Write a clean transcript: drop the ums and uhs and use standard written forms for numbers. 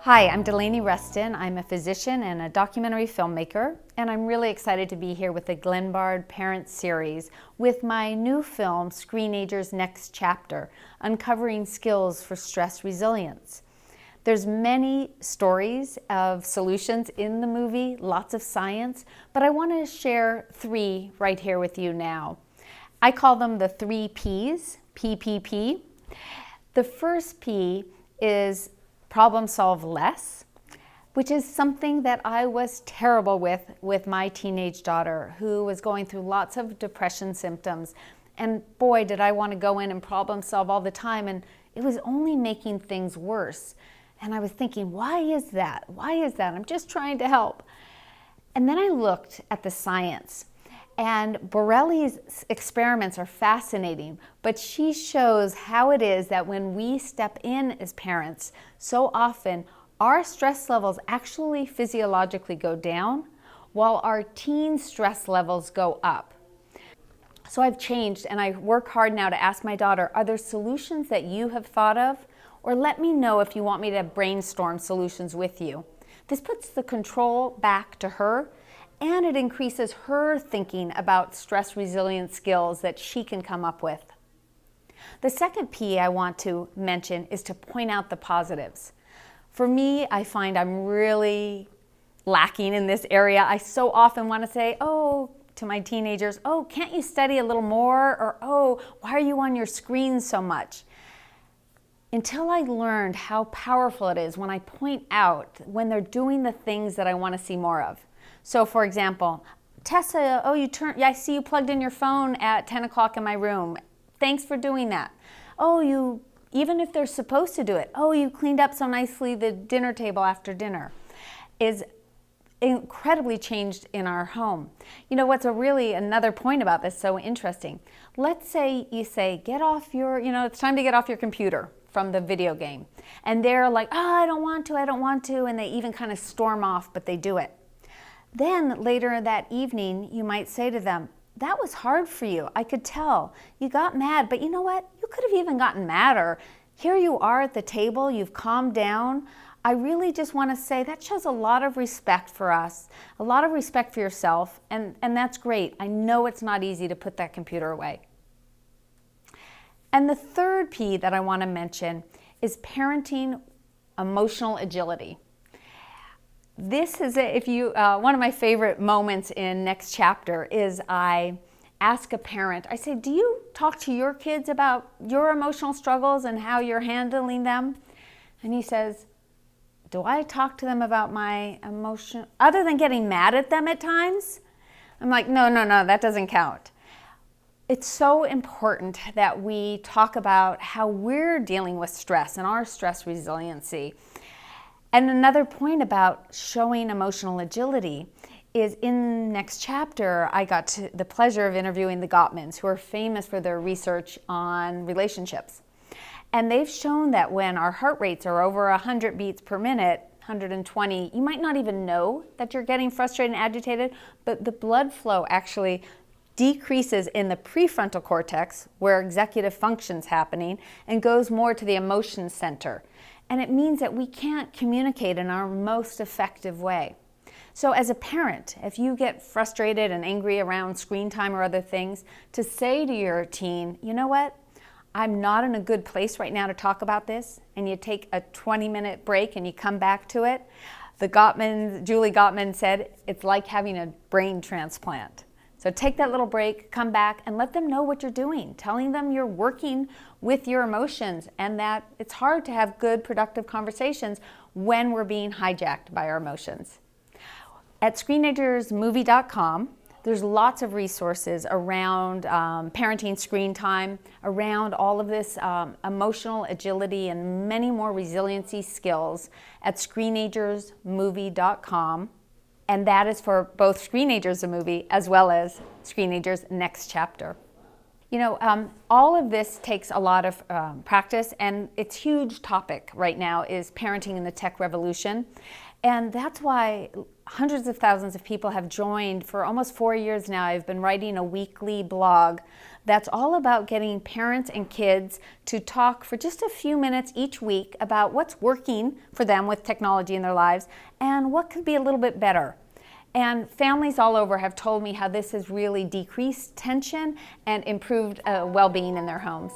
Hi, I'm Delaney Ruston. I'm a physician and a documentary filmmaker, and I'm really excited to be here with the Glenbard Parents Series with my new film, Screenager's Next Chapter, Uncovering Skills for Stress Resilience. There's many stories of solutions in the movie, lots of science, but I want to share three right here with you now. I call them the 3 Ps, PPP. The first P is problem solve less, which is something that I was terrible with my teenage daughter, who was going through lots of depression symptoms. And boy, did I want to go in and problem solve all the time, and it was only making things worse. And I was thinking, why is that? Why is that? I'm just trying to help. And then I looked at the science. And Borelli's experiments are fascinating, but she shows how it is that when we step in as parents, so often our stress levels actually physiologically go down while our teen stress levels go up. So I've changed, and I work hard now to ask my daughter, are there solutions that you have thought of? Or let me know if you want me to brainstorm solutions with you. This puts the control back to her, and it increases her thinking about stress resilient skills that she can come up with. The second P I want to mention is to point out the positives. For me, I find I'm really lacking in this area. I so often want to say, to my teenagers, can't you study a little more? Or, why are you on your screen so much? Until I learned how powerful it is when I point out when they're doing the things that I want to see more of. So for example, Tessa, I see you plugged in your phone at 10 o'clock in my room. Thanks for doing that. Even if they're supposed to do it, you cleaned up so nicely the dinner table after dinner, is incredibly changed in our home. You know what's another point about this so interesting. Let's say you say, it's time to get off your computer from the video game. And they're like, I don't want to, and they even kind of storm off, but they do it. Then later that evening, you might say to them, that was hard for you. I could tell. You got mad, but you know what? You could have even gotten madder. Here you are at the table, you've calmed down. I really just want to say that shows a lot of respect for us, a lot of respect for yourself, and that's great. I know it's not easy to put that computer away. And the third P that I want to mention is parenting emotional agility. This is one of my favorite moments in Next Chapter is I ask a parent, I say, do you talk to your kids about your emotional struggles and how you're handling them? And he says, do I talk to them about my emotion, other than getting mad at them at times? I'm like, no, that doesn't count. It's so important that we talk about how we're dealing with stress and our stress resiliency. And another point about showing emotional agility is in Next Chapter, I got the pleasure of interviewing the Gottmans, who are famous for their research on relationships. And they've shown that when our heart rates are over 100 beats per minute, 120, you might not even know that you're getting frustrated and agitated, but the blood flow actually decreases in the prefrontal cortex, where executive function's happening, and goes more to the emotion center. And it means that we can't communicate in our most effective way. So as a parent, if you get frustrated and angry around screen time or other things, to say to your teen, you know what? I'm not in a good place right now to talk about this, and you take a 20-minute break and you come back to it. Julie Gottman said, it's like having a brain transplant. So take that little break, come back, and let them know what you're doing, telling them you're working with your emotions and that it's hard to have good, productive conversations when we're being hijacked by our emotions. At screenagersmovie.com, there's lots of resources around parenting screen time, around all of this emotional agility and many more resiliency skills at screenagersmovie.com. And that is for both Screenagers the movie as well as Screenagers Next Chapter. All of this takes a lot of practice, and its huge topic right now is parenting in the tech revolution. And that's why hundreds of thousands of people have joined. For almost 4 years now, I've been writing a weekly blog that's all about getting parents and kids to talk for just a few minutes each week about what's working for them with technology in their lives and what could be a little bit better. And families all over have told me how this has really decreased tension and improved well-being in their homes.